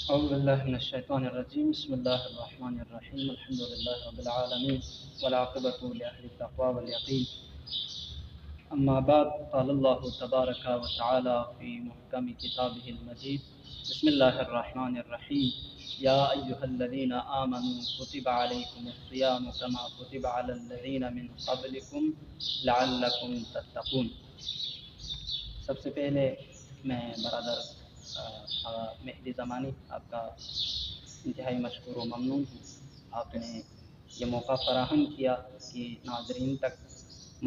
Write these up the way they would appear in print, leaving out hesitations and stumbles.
أعوذ بالله من الشيطان الرجيم بسم الله الرحمن الرحيم الحمد لله رب العالمين والعاقبة لأهل التقوى واليقين أما بعد قال الله تبارك وتعالى في محكم كتابه المجيد بسم الله الرحمن الرحيم يا أيها الذين آمنوا كتب عليكم الصيام كما كتب على الذين من قبلكم لعلكم تتقون۔ سب سے پہلے میں برادر مہدی زمانی آپ کا انتہائی مشکور و ممنون ہوں۔ آپ نے یہ موقع فراہم کیا کہ ناظرین تک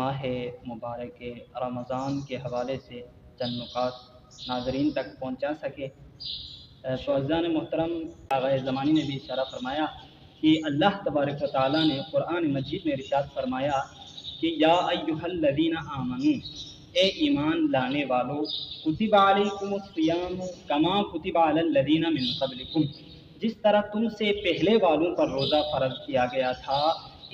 ماہ مبارک رمضان کے حوالے سے چند نکات ناظرین تک پہنچا سکے۔ تو عزیزان محترم، آغا زمانی نے بھی اشارہ فرمایا کہ اللہ تبارک و تعالیٰ نے قرآن مجید میں ارشاد فرمایا کہ یا ایھا الذین آمنو، اے ایمان لانے والو، کتب علیکم الصیام کما کتب علی الذین من قبلکم، جس طرح تم سے پہلے والوں پر روزہ فرض کیا گیا تھا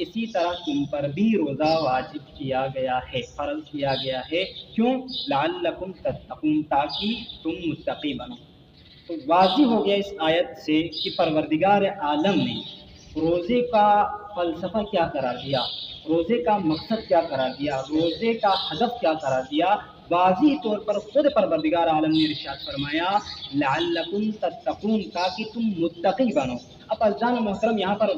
اسی طرح تم پر بھی روزہ واجب کیا گیا ہے، فرض کیا گیا ہے۔ کیوں؟ لعلکم تتقون، تاکہ تم متقی بنو۔ تو واضح ہو گیا اس آیت سے کہ پروردگار عالم نے روزے کا فلسفہ کیا قرار دیا، روزے کا مقصد کیا قرار دیا، روزے کا ہدف کیا قرار دیا۔ واضح طور پر خود پروردگار عالم نے ارشاد فرمایا لعلکم تتقون، تاکہ تم متقی بنو۔ اب عزیزان محترم، یہاں پر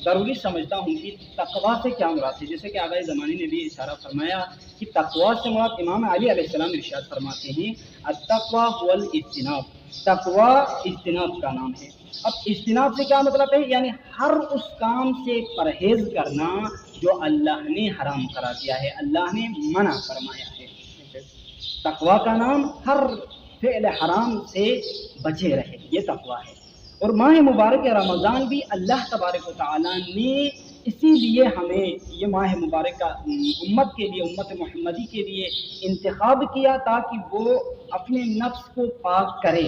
ضروری سمجھتا ہوں کہ تقویٰ سے کیا مراد ہے۔ جیسے کہ آغا زمانی نے بھی اشارہ فرمایا کہ تقویٰ سے مراد امام علی علیہ السلام ارشاد فرماتے ہیں التقویٰ هو الاجتناب، تقویٰ اجتناب کا نام ہے۔ اب اجتناب سے کیا مطلب ہے؟ یعنی ہر اس کام سے پرہیز کرنا جو اللہ نے حرام کرا دیا ہے، اللہ نے منع فرمایا ہے۔ تقویٰ کا نام ہر فعل حرام سے بچے رہے، یہ تقویٰ ہے۔ اور ماہ مبارک رمضان بھی اللہ تبارک و تعالیٰ نے اسی لیے ہمیں یہ ماہ مبارک کا امت کے لیے، امت محمدی کے لیے انتخاب کیا تاکہ وہ اپنے نفس کو پاک کرے،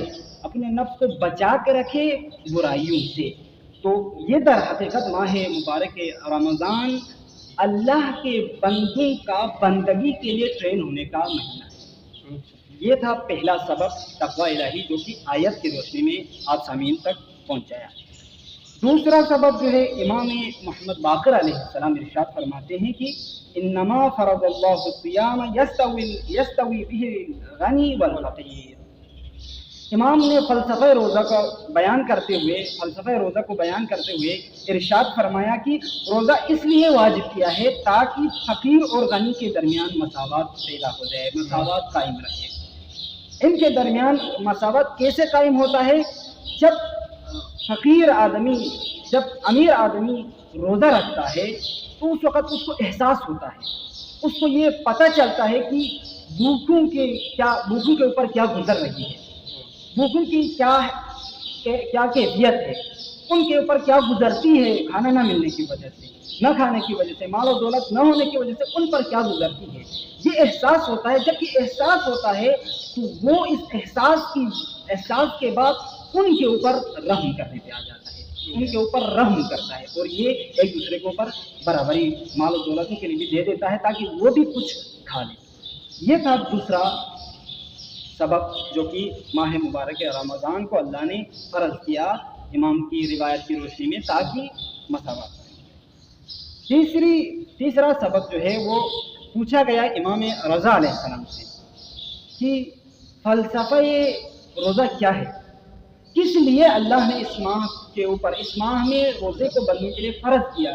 اپنے نفس کو بچا کے رکھے برائیوں سے۔ تو یہ در حقیقت ماہ مبارک رمضان اللہ کے بندوں کا بندگی کے لیے ٹرین ہونے کا مہینہ ہے۔ یہ تھا پہلا سبب تقویٰ الہی جو کہ آیت کی روشنی میں آپ سامعین تک پہنچایا۔ دوسرا سبب جو ہے امام محمد باقر علیہ السلام ارشاد فرماتے ہیں کہ انما فرض اللہ الصیام یستوی بہ الغنی والفقیر۔ امام نے فلسفہ روزہ کو بیان کرتے ہوئے ارشاد فرمایا کہ روزہ اس لیے واجب کیا ہے تاکہ فقیر اور غنی کے درمیان مساوات پیدا ہو جائے، مساوات قائم رہے۔ ان کے درمیان مساوات کیسے قائم ہوتا ہے؟ جب فقیر آدمی، جب امیر آدمی روزہ رکھتا ہے تو اس وقت اس کو احساس ہوتا ہے، اس کو یہ پتہ چلتا ہے کہ بھوکوں کے اوپر کیا گزر رہی ہے، بھوکوں کی کیا کیفیت ہے، ان کے اوپر کیا گزرتی ہے کھانا نہ ملنے کی وجہ سے، نہ کھانے کی وجہ سے، مال و دولت نہ ہونے کی وجہ سے ان پر کیا گزرتی ہے، یہ احساس ہوتا ہے۔ جب یہ احساس ہوتا ہے تو وہ اس احساس کے بعد ان کے اوپر رحم کرنے پہ آ جاتا ہے، ان کے اوپر رحم کرتا ہے، اور یہ ایک دوسرے کے اوپر برابری مال و دولتوں کے لیے بھی دے دیتا ہے تاکہ وہ بھی کچھ کھا لے۔ یہ تھا دوسرا سبب جو کہ ماہ مبارک رمضان کو اللہ نے فرض کیا امام کی روایت کی روشنی میں تاکہ مساوات رہے۔ تیسرا سبب جو ہے وہ پوچھا گیا امام رضا علیہ السلام سے کہ فلسفہ روزہ کیا ہے، کس لیے اللہ نے اس ماہ کے اوپر، اس ماہ میں روزے کو بندوں کے لیے فرض کیا،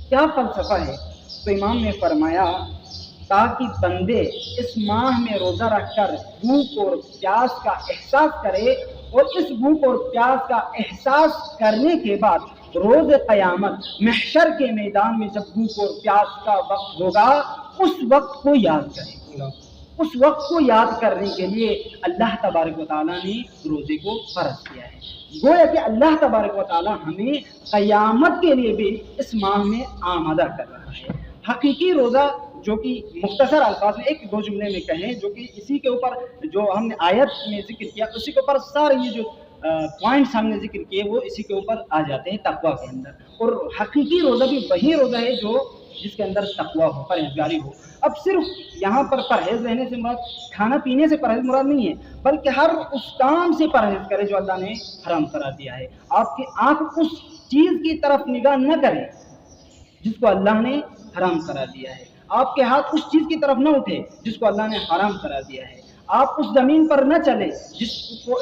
کیا فلسفہ ہے؟ تو امام نے فرمایا تاکہ بندے اس ماہ میں روزہ رکھ کر بھوک اور پیاس کا احساس کرے، اور اس بھوک اور پیاس کا احساس کرنے کے بعد روز قیامت محشر کے میدان میں جب بھوک اور پیاس کا وقت ہوگا اس وقت کو یاد کرے۔ اس وقت کو یاد کرنے کے لیے اللہ تبارک و تعالیٰ نے روزے کو فرض کیا ہے۔ گویا کہ اللہ تبارک و تعالیٰ ہمیں قیامت کے لیے بھی اس ماہ میں آمادہ کر رہا ہے۔ حقیقی روزہ جو کہ مختصر الفاظ میں ایک دو جملے میں کہیں، جو کہ اسی کے اوپر جو ہم نے آیت میں ذکر کیا اسی کے اوپر سارے یہ جو پوائنٹس ہم نے ذکر کیے وہ اسی کے اوپر آ جاتے ہیں تقویٰ کے اندر۔ اور حقیقی روزہ بھی وہی روزہ ہے جو جس کے اندر تقوی ہو، پرہیزگاری ہو۔ اب صرف یہاں پر پرہیز رہنے سے مراد کھانا پینے سے پرہیز مراد نہیں ہے، بلکہ ہر اس کام سے پرہیز کرے جو اللہ نے حرام کرا دیا ہے۔ آپ کی آنکھ اس چیز کی طرف نگاہ نہ کرے جس کو اللہ نے حرام کرا دیا ہے، آپ کے ہاتھ اس چیز کی طرف نہ اٹھے جس کو اللہ نے حرام کرا دیا ہے، آپ اس زمین پر نہ چلے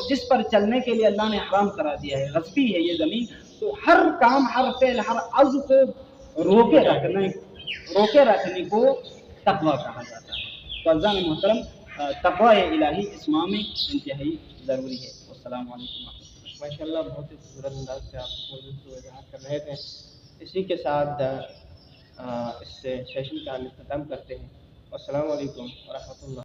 جس پر چلنے کے لیے اللہ نے حرام کرا دیا ہے، غصبی ہے یہ زمین۔ تو ہر کام، ہر فعل، ہر عضو کو روکے رکھنے کو تقوی کہا جاتا ہے۔ تو عزیزان محترم، تقوی الہی اس ماہ میں انتہائی ضروری ہے۔ السلام علیکم ورحمۃ اللہ۔ ماشاء اللہ، بہت ہی خوبصورت انداز سے آپ موضوع کو وضاحت کر رہے تھے۔ اسی کے ساتھ اس سیشن کا ہم اختتام کرتے ہیں۔ السلام علیکم ورحمۃ اللہ۔